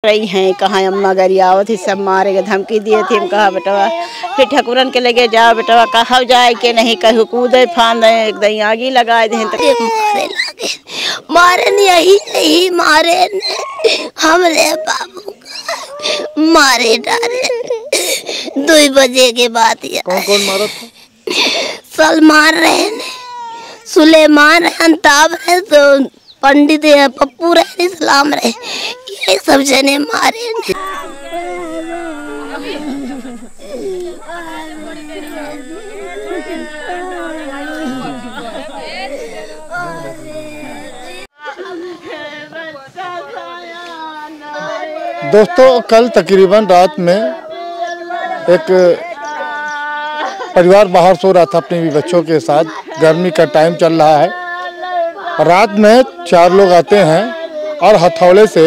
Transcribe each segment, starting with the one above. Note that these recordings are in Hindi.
रही हैं कहाँ अम्मा गरियावत थी सब मारेगा धमकी दिए थे। हम कहा बेटवा फिर ठकुरन के लगे जाओ बेटवा कहा जाए के नहीं कहू कूदे फांदे एकदम आगी लगाए दे मारे लगे मारे यही मारे हमरे बाबू का मारे डाले 2 बजे के बाद। कौन कौन मारा था? सलमान रहे सुलेमान अंताब रहे तो पंडित पप्पू रहे इस्लाम रहे ये सब जने मारे दोस्तों कल तकरीबन रात में एक परिवार बाहर सो रहा था अपने भी बच्चों के साथ। गर्मी का टाइम चल रहा है। रात में 4 लोग आते हैं और हथौड़े से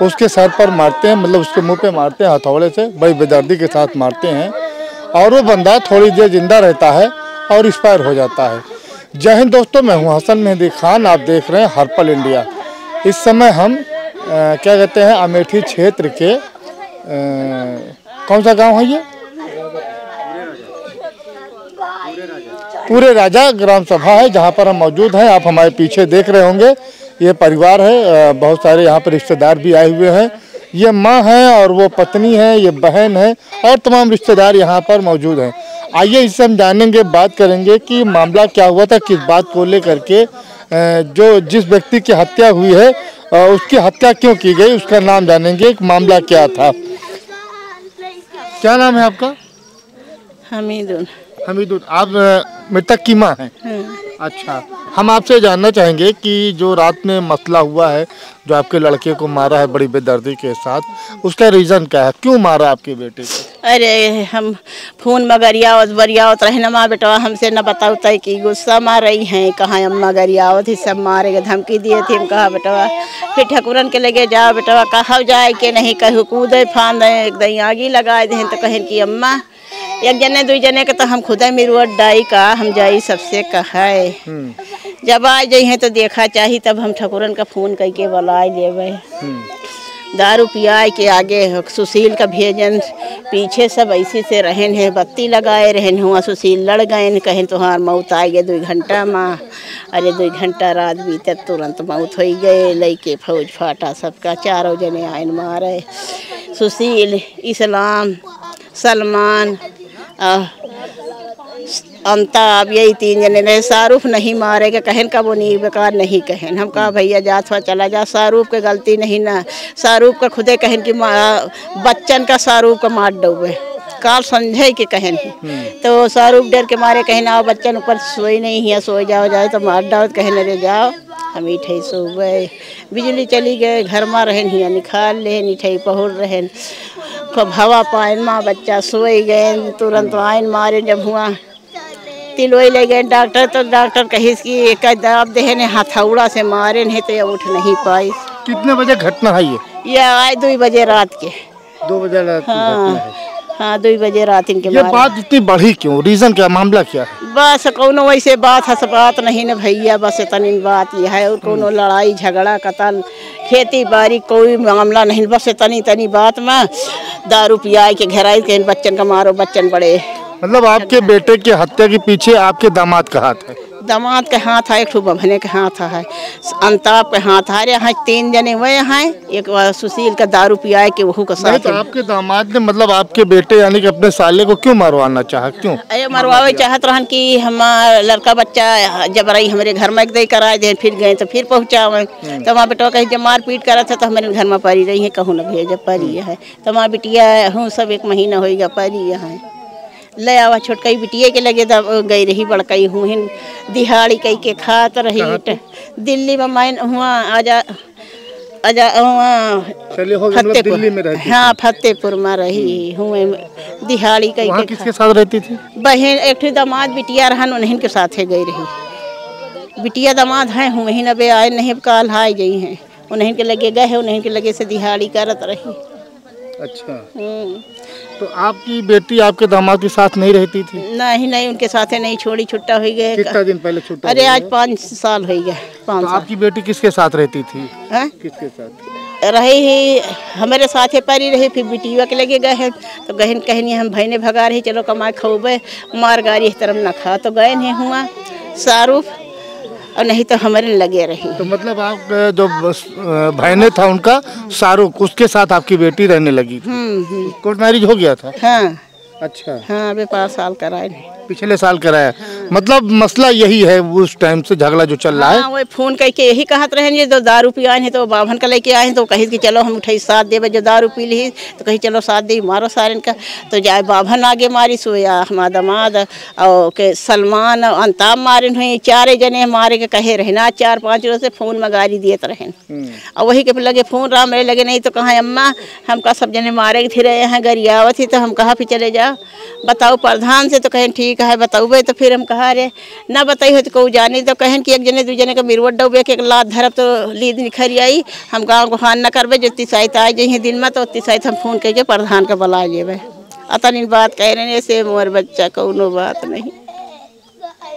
उसके सर पर मारते हैं, मतलब उसके मुंह पे मारते हैं हथौड़े से, बड़ी बेदर्दी के साथ मारते हैं और वो बंदा थोड़ी देर जिंदा रहता है और एक्सपायर हो जाता है। जय हिंद दोस्तों, मैं हूं हसन मेहंदी खान, आप देख रहे हैं हर्पल इंडिया। इस समय हम क्या कहते हैं अमेठी क्षेत्र के कौन सा गांव है ये? पूरे राजा ग्राम सभा है जहां पर हम मौजूद हैं। आप हमारे पीछे देख रहे होंगे ये परिवार है, बहुत सारे यहाँ पर रिश्तेदार भी आए हुए हैं। ये माँ है और वो पत्नी है, ये बहन है और तमाम रिश्तेदार यहाँ पर मौजूद हैं। आइए इससे हम जानेंगे, बात करेंगे कि मामला क्या हुआ था, किस बात को लेकर के जो जिस व्यक्ति की हत्या हुई है उसकी हत्या क्यों की गई, उसका नाम जानेंगे, मामला क्या था। क्या नाम है आपका? हमीदुन। हमीदुन, आप मृतक की माँ हैं? अच्छा, हम आपसे जानना चाहेंगे कि जो रात में मसला हुआ है, जो आपके लड़के को मारा है बड़ी बेदर्दी के साथ, उसका रीज़न क्या है, क्यों मारा आपके बेटे को? अरे हम फोन में गरियावत रहे न माँ बेटवा हमसे न बताते कि गुस्सा मार रही हैं कहाँ अम्मा गरियावत थी सब मारेगा धमकी दिए थे। हम कहा बेटवा फिर ठकुरन के लगे जाओ बेटवा कहा जाए के नहीं कहू कूदे फांदे एकदम आगी लगाए दे तो कहें कि अम्मा 1 जने 2 जने के तो हम खुदा मिरुआ डाई का हम जाई सबसे कहा जब आ जाइए तो देखा चाहिए तब हम ठकुरन का फोन करके बुला लेवे। दारू पियाए के आगे सुशील का भेजन पीछे सब ऐसे से रहन है, बत्ती लगाए रहन हुआ सुशील लड़ गए कहें तुहार मौत आ गए 2 घंटा माँ। अरे 2 घंटा रात बीते तुरंत मौत हो गए। लइके फौज फाटा सबका 4 जने आयन मारे, सुशील इस्लाम सलमान अंताब यही 3 जने रहे। शाहरुख नहीं मारेगा कहें का वो नहीं बेकार नहीं कहें। हम कहा भैया जा थोड़ा चला जा, शाहरुख के गलती नहीं ना, शाहरुख का खुदे कहें कि बच्चन का शाहरुख का मार डूबे काल समझे के कहें तो शाहरुख डर के मारे कहें आओ बच्चन ऊपर सोई नहीं है सो जाओ तो मार डाओ कहें अरे जाओ हम इठे सुबह बिजली चली गए घर में रहन हिया निकाल ले इठे पहुर रहन खूब हवा पाइन माँ बच्चा सोई गए तुरंत आइन मारे। जब हुआ तिलोई ले गए डॉक्टर तो डॉक्टर कही कि एक दब दे ने हथौड़ा से मारे नहीं तो ये उठ नहीं पाई। कितने बजे घटना है ये आए 2 बजे रात के 2 बजे रात की घटना है। हाँ 2 बजे रात इनके ये बात इतनी बढ़ी क्यों, रीजन क्या, मामला क्या है? बस कोनो वैसे बात है बात नहीं न भैया, बस इतनी बात यह है और कोनो लड़ाई झगड़ा कतल खेती बाड़ी कोई मामला नहीं, बस इतनी बात में दारू पिया के घेराई के बच्चन का मारो बच्चन बड़े। मतलब आपके बेटे की हत्या के पीछे आपके दामाद का हाथ है? दामाद के हाथ है, एक बभने के हाथ है, अंताब के हाथ है। यहाँ 3 जने हुए हैं, एक सुशील का दारू पिया के वहू का साथ। तो आपके दामाद ने मतलब आपके बेटे यानी कि अपने साले को क्यों मरवाना चाहा, क्यों? अरे मरवावे चाहत रहन कि हमारा लड़का बच्चा जब रही हमारे घर में एक कराए दे, फिर गए तो फिर पहुँचावे तो वहाँ बेटवा कहीं जब मार पीट करा था तो हमारे घर में पड़ी रही है, कहूँ न भेज पड़ी है तो वहाँ बिटिया हूँ सब 1 महीना हो गया पड़ी है। ले आवा छोटकई बिटिया के लगे तब गई रही बड़कई हूँ दिहाड़ी कई के खात रही दिल्ली में मैं हुआ आजा फतेहपुर में रहती। हाँ फतेहपुर में रही हूँ दिहाड़ी कई के। किसके साथ रहती थी? बहन एक दामाद बिटिया रहन उन्हीं के साथ है गई रही। बिटिया दामाद हैं हूँ वहीं नबे आए नहीं काल हाई गई हैं उन्हीं के लगे गए, उन्हीं के लगे से दिहाड़ी करत रही। अच्छा, तो आपकी बेटी आपके दामाद के साथ नहीं रहती थी? नहीं उनके साथ नहीं छोड़ी, छुट्टा हो गए। कितना दिन पहले छुट्टा? अरे आज 5 साल हो गया। 5 साल। आपकी बेटी किसके साथ रहती थी? किसके साथ? रहे ही हमारे साथे पर ही रहे, फिर बिटिया के लगे गए हैं तो गहन कहनी हम भाई ने भगा रही चलो कमाए खोबे मार गाड़ी इस तरह न खा तो गए नहीं हुआ सारूफ और नहीं तो हमारे लगे रही। तो मतलब आप जो भाई ने था उनका शाहरुख, उसके साथ आपकी बेटी रहने लगी थी। कोर्ट मैरिज हो गया था? हाँ अच्छा। हाँ अभी 5 साल कराए पिछले साल कराया। मतलब मसला यही है उस टाइम से झगड़ा जो चल रहा है। हाँ, वो फोन करके यही कहत रहे जो दारू पी आए हैं तो बाभन का लेके आए हैं तो कही कि चलो हम उठाई साथ देवे, जो दारू पी ली तो कही चलो साथ दे मारो सारन का तो जाए बाभन आगे मारी सो या हमारा दमाद और के सलमान अंताब मारिन हुई 4 जने मारे के कहे रहे ना 4-5 रोज से फोन में गाड़ी दिए रहे और वही के लगे फोन राम रहे लगे नहीं तो कहा अम्मा हमका सब जने मारे थे रहे हैं गरियावत ही तो हम कहाँ पे चले जाओ बताओ प्रधान से तो कहें ठीक है बताओ तो फिर हम कहा रे ना बताई हो तो कहूँ जानी तो कहें कि 1 जने 2 जने का मिरवट डूबे के लात धरब तो लीद निखरी आई हम गाँव गुहान न करबे जो तिसाइत आ जाइए दिन में तो तिसाइत हम फोन करके प्रधान का बुला जेबे अतन बात कह रहे हैं से मोर बच्चा कोनो बात नहीं।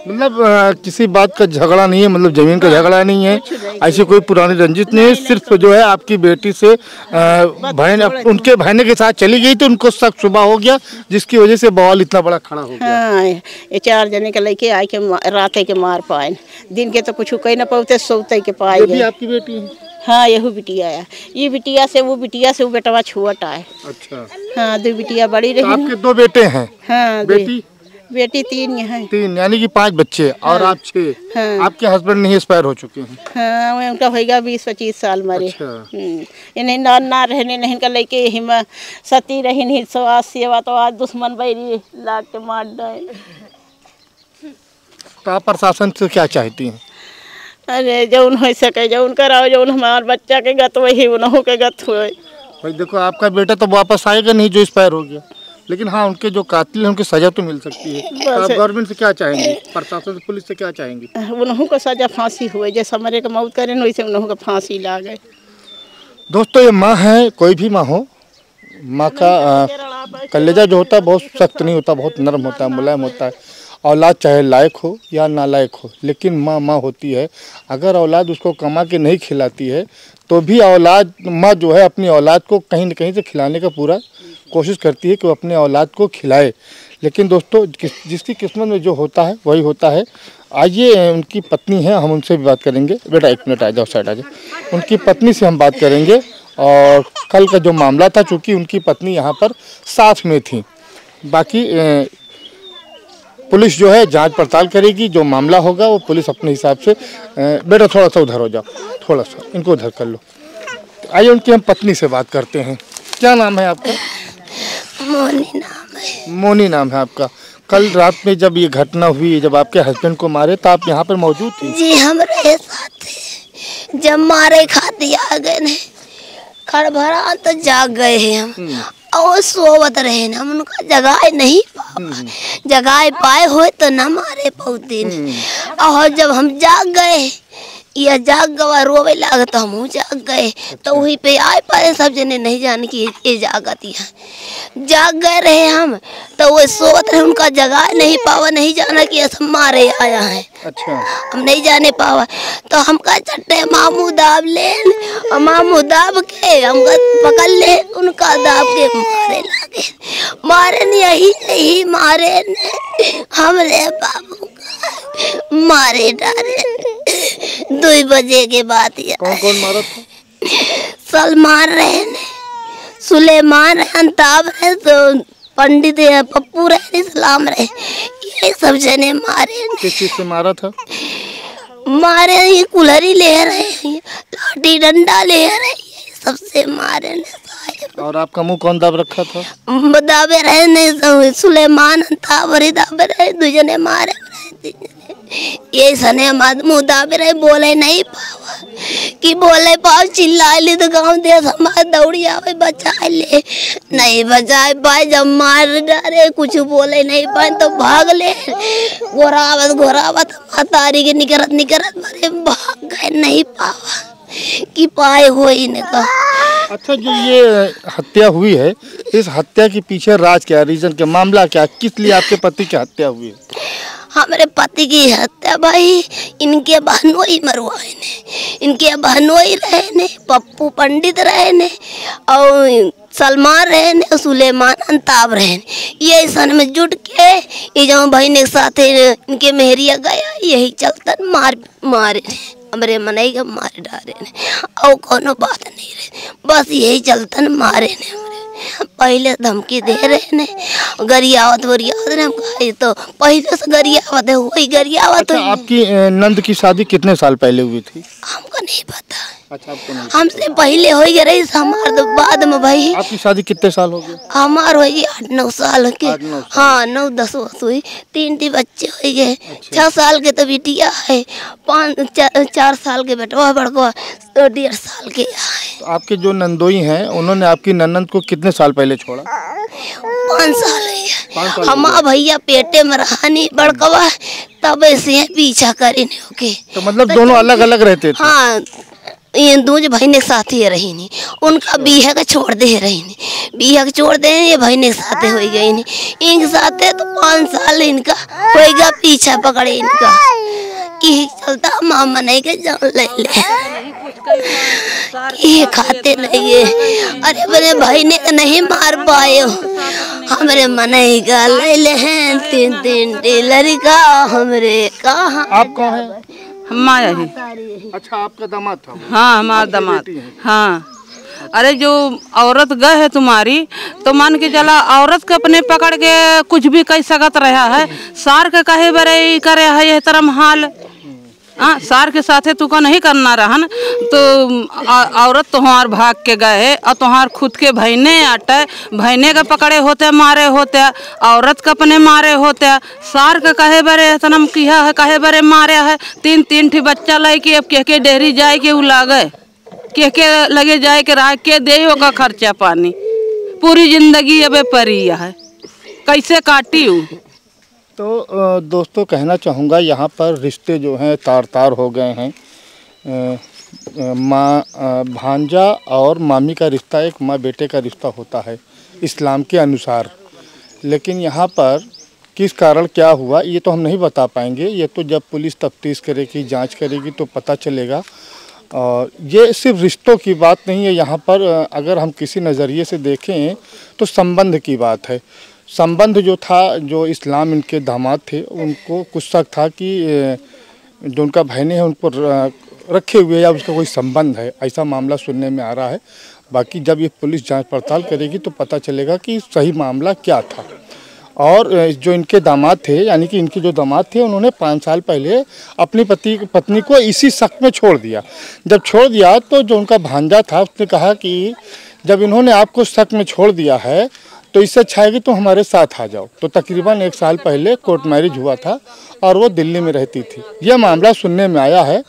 मतलब किसी बात का झगड़ा नहीं है, मतलब जमीन का झगड़ा नहीं है, ऐसी कोई पुरानी रंजिश नहीं है, सिर्फ जो है आपकी बेटी से बहन उनके बहन के साथ चली गई तो उनको शक सुबह हो गया जिसकी वजह से बवाल इतना बड़ा खड़ा हो गया। हाँ ये 4 जने के लेके आए के रात के मार पाए दिन के तो कुछ कही न पाते सोते के पाए। ये भी आपकी बेटी है? हाँ यही बिटिया है, ये बिटिया से वो बेटवा छुअट आए। अच्छा। हाँ 2 बिटिया बड़ी रही। आपके 2 बेटे हैं? हाँ बेटी 3 है। 3 यानी कि 5 बच्चे। हाँ, और आप 6। हाँ। आपके हस्बैंड नहीं एक्सपायर हो चुके हैं? हाँ उनका होगा 20-25 साल मरे। अच्छा। इन्हें ना रहने नहीं का लेके हिम सती रही नहीं स्वास्थ्य सेवा तो आज दुश्मन बैरी लाग के मार डाए। तो आप प्रशासन से क्या चाहती हैं? अरे जौन हो सके जौन कराओ जौन हमारे बच्चा के गत वही उन्हों के गत हुए। भाई देखो आपका बेटा तो वापस आएगा नहीं जो एक्सपायर हो गया, लेकिन हाँ उनके जो कातिल हैं उनकी सजा तो मिल सकती है। तो आप गवर्नमेंट से क्या चाहेंगे, प्रशासन से, पुलिस से क्या चाहेंगे? उन्हों को सजा फांसी हुए जैसे हमारे का मौत करें वैसे उन्हों को फांसी ला गए। दोस्तों ये माँ है, कोई भी माँ हो, माँ का कलेजा जो होता है बहुत सख्त नहीं होता, बहुत नरम होता है, मुलायम होता है। औलाद चाहे लायक हो या नालायक हो लेकिन माँ माँ होती है। अगर औलाद उसको कमा के नहीं खिलाती है तो भी औलाद माँ जो है अपनी औलाद को कहीं न कहीं से खिलाने का पूरा कोशिश करती है कि वो अपने औलाद को खिलाए। लेकिन दोस्तों जिसकी किस्मत में जो होता है वही होता है। आइए उनकी पत्नी है, हम उनसे भी बात करेंगे। बेटा 1 मिनट आ जाओ, साइड आ जाओ। उनकी पत्नी से हम बात करेंगे और कल का जो मामला था चूँकि उनकी पत्नी यहाँ पर साथ में थी, बाकी पुलिस जो है जांच पड़ताल करेगी। जो मामला होगा वो पुलिस अपने हिसाब से। बेटा थोड़ा सा उधर हो जाओ, थोड़ा सा इनको उधर कर लो। आइए उनकी हम पत्नी से बात करते हैं। क्या नाम है आपका? मोनी नाम है। मोनी नाम है आपका। कल रात में जब ये घटना हुई, जब आपके हस्बैंड को मारे तो आप यहाँ पर मौजूद थी? जी हम रहे साथ थे। जब मारे खाते आ गए ने खड़भड़ा तो जाग गए हैं हम और सोवत रहे हम उनका जगाए नहीं पावा। जगाए पाए हुए तो न मारे पौते और जब हम जाग गए या जाग गवा रोवे लाग तो हम जाग गए तो वहीं पे आए पाए सब जने नहीं जाने की ये जागती है। जाग गए रहे हम तो वो सोवत रहे उनका जगा नहीं पावा, नहीं जाना कि ऐसा मारे आया है। अच्छा। हम नहीं जाने पावा तो हमका चट्टे मामू दाब ले और मामू दाब के हमका पकड़ ले उनका दाब के मारे लागे। मारे नहीं मारे हमरे बाबू का मारे डाले 2 बजे के बाद। कौन मारा था? सलमान रहे ने, सुलेमान रहे, अंताब रहे, तो पंडित पप्पू रहे, इस्लाम रहे, ये सब जने मारे। किस चीज से मारा था? मारे ये कुल्हड़ी ले रहे, लाठी डंडा ले रहे, सबसे मारे ने। और आपका मुंह कौन दाब रखा था? दाबे रहे ने सुलेमान अंताब दाबे रहे, 2 जने मारे रहे। ये सने मुँह दाबे रहे, बोले नहीं पावा कि बोले पाओ चिल्ला ले तो गाँव दे हमारा दौड़ी आवे बचा ले, नहीं बचाए पाए। जब मार डाले कुछ बोले नहीं पाए तो भाग ले। घोरावत मातारी के निकरत मारे भाग गए, नहीं पावा कि पाए हो ही ने कहा। अच्छा जो ये हत्या हुई है, इस हत्या के पीछे राज क्या, रीजन क्या, मामला क्या, किस लिए आपके पति की हत्या हुई है? हमारे पति की हत्या भाई इनके बहनोई मरवाए ने, इनके बहनोई रहे ने, पप्पू पंडित रहे ने और सलमान रहे ने, सुलेमान अंताब रहे ने। ये सन में जुट के ये जो भाई के साथ इनके मेहरिया गया, यही चलता मारे ने, हमारे मनई के मारे डाले ने और कोनो बात नहीं रहे, बस यही चलता मारे ने। हमारे पहले धमकी दे रहे ने, गरियावत वरियावत ने, हम कहा तो पहले से गरियावत है, वही गरियावत। अच्छा, आपकी नंद की शादी कितने साल पहले हुई थी? हमको नहीं पता। अच्छा, आपको नहीं? हमसे पहले हो गई रही हमार तो बाद में भाई। आपकी शादी कितने साल हो गए? हमार हो गई 8-9 साल के। 8-9 साल। हाँ 9-10 वर्ष हुई, 3 बच्चे हो गए। 6 साल के तो बिटिया है, 4 साल के बेटवा बड़का, 1.5 साल के है। तो आपके जो नंदोई हैं उन्होंने आपकी ननद को कितने साल पहले छोड़ा? 5 साल है। हमारा भैया पेटे में रहानी बड़कवा तब ऐसे पीछा करे नहीं होके। तो मतलब दोनों अलग अलग रहते थे? हाँ, ये दूज भाई ने साथ ही रही नहीं, उनका बिहा का छोड़ दे रही नहीं, बिहा का छोड़ दे ये भाई ने साथ हो गई नहीं, इनके साथ तो 5 साल इनका होएगा पीछा पकड़े इनका। यही चलता मामा नहीं के जान ले ये खाते नहीं है। अरे अपने भाई ने नहीं मार पाए, हमारे मनई का ले ले हैं 3 टेलर का हमरे कहाँ। आप कौन है? हमारा ही। अच्छा, आपका दामाद था? हाँ हमारा दामाद। हाँ, अरे जो औरत गए है तुम्हारी तो मान के चला औरत के अपने पकड़ के कुछ भी कह सकत रहा है, सार के कहे बरे करे है यह तरम हाल। हाँ, सार के साथे तू को नहीं करना रहन तो औरत तुम्हार भाग के गए और तुम्हार खुद के भैने आटे भैने के पकड़े होते मारे होते, औरत के अपने मारे होते, सार के कहे बरे तनम किया है, कहे बरे मारे है। 3 ठी बच्चा लाई के अब के डेहरी जाए के उलागे, के लगे जाए के रह के दे का खर्चा पानी, पूरी जिंदगी अब परी है, कैसे काटी हूँ। तो दोस्तों कहना चाहूँगा यहाँ पर रिश्ते जो हैं तार तार हो गए हैं। भांजा और मामी का रिश्ता एक माँ बेटे का रिश्ता होता है इस्लाम के अनुसार, लेकिन यहाँ पर किस कारण क्या हुआ ये तो हम नहीं बता पाएंगे, ये तो जब पुलिस तफ्तीश करेगी जांच करेगी तो पता चलेगा। और ये सिर्फ रिश्तों की बात नहीं है, यहाँ पर अगर हम किसी नज़रिए से देखें तो संबंध की बात है। संबंध जो था, जो इस्लाम इनके दामाद थे उनको कुछ शक था कि जो उनका बहने हैं उनको रखे हुए या उसका कोई संबंध है, ऐसा मामला सुनने में आ रहा है। बाकी जब ये पुलिस जांच पड़ताल करेगी तो पता चलेगा कि सही मामला क्या था। और जो इनके दामाद थे, यानी कि इनके जो दामाद थे, उन्होंने 5 साल पहले अपनी पत्नी को इसी शक में छोड़ दिया। जब छोड़ दिया तो जो उनका भांजा था उसने कहा कि जब इन्होंने आपको शक में छोड़ दिया है तो इससे अच्छा है कि तुम हमारे साथ आ जाओ। तो तकरीबन 1 साल पहले कोर्ट मैरिज हुआ था और वो दिल्ली में रहती थी। यह मामला सुनने में आया है।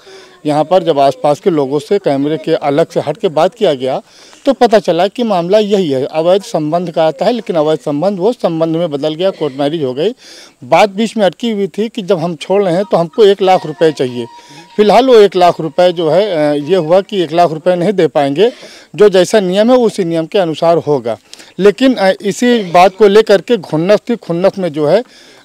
यहाँ पर जब आसपास के लोगों से कैमरे के अलग से हट के बात किया गया तो पता चला कि मामला यही है, अवैध संबंध का आता है, लेकिन अवैध संबंध वो संबंध में बदल गया, कोर्ट मैरिज हो गई। बात बीच में अटकी हुई थी कि जब हम छोड़ रहे हैं तो हमको 1 लाख रुपए चाहिए। फिलहाल वो 1 लाख रुपए जो है ये हुआ कि 1 लाख रुपए नहीं दे पाएंगे, जो जैसा नियम है उसी नियम के अनुसार होगा। लेकिन इसी बात को लेकर के खुन्नस में जो है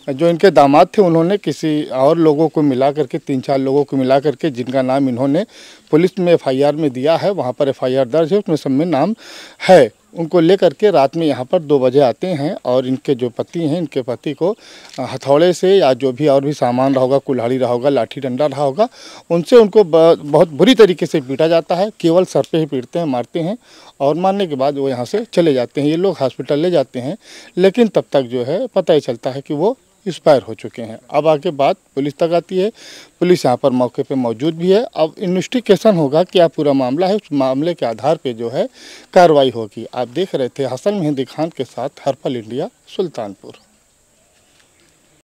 जो इनके दामाद थे उन्होंने किसी और लोगों को मिला करके 3-4 लोगों को मिला करके जिनका नाम इन्होंने पुलिस में FIR में दिया है, वहाँ पर FIR दर्ज है, उसमें सब में नाम है, उनको लेकर के रात में यहाँ पर 2 बजे आते हैं और इनके जो पति हैं, इनके पति को हथौड़े से या जो भी और भी सामान रहा होगा, कुल्हाड़ी रहा होगा, लाठी डंडा रहा होगा, उनसे उनको बहुत बुरी तरीके से पीटा जाता है। केवल सर पे ही पीटते हैं, मारते हैं और मारने के बाद वो यहाँ से चले जाते हैं। ये लोग हॉस्पिटल ले जाते हैं, लेकिन तब तक जो है पता ही चलता है कि वो एक्सपायर हो चुके हैं। अब आगे बात पुलिस तक आती है, पुलिस यहाँ पर मौके पे मौजूद भी है। अब इन्वेस्टिगेशन होगा, क्या पूरा मामला है, उस मामले के आधार पे जो है कार्रवाई होगी। आप देख रहे थे हसन मेहंदी खान के साथ हर्पल इंडिया, सुल्तानपुर।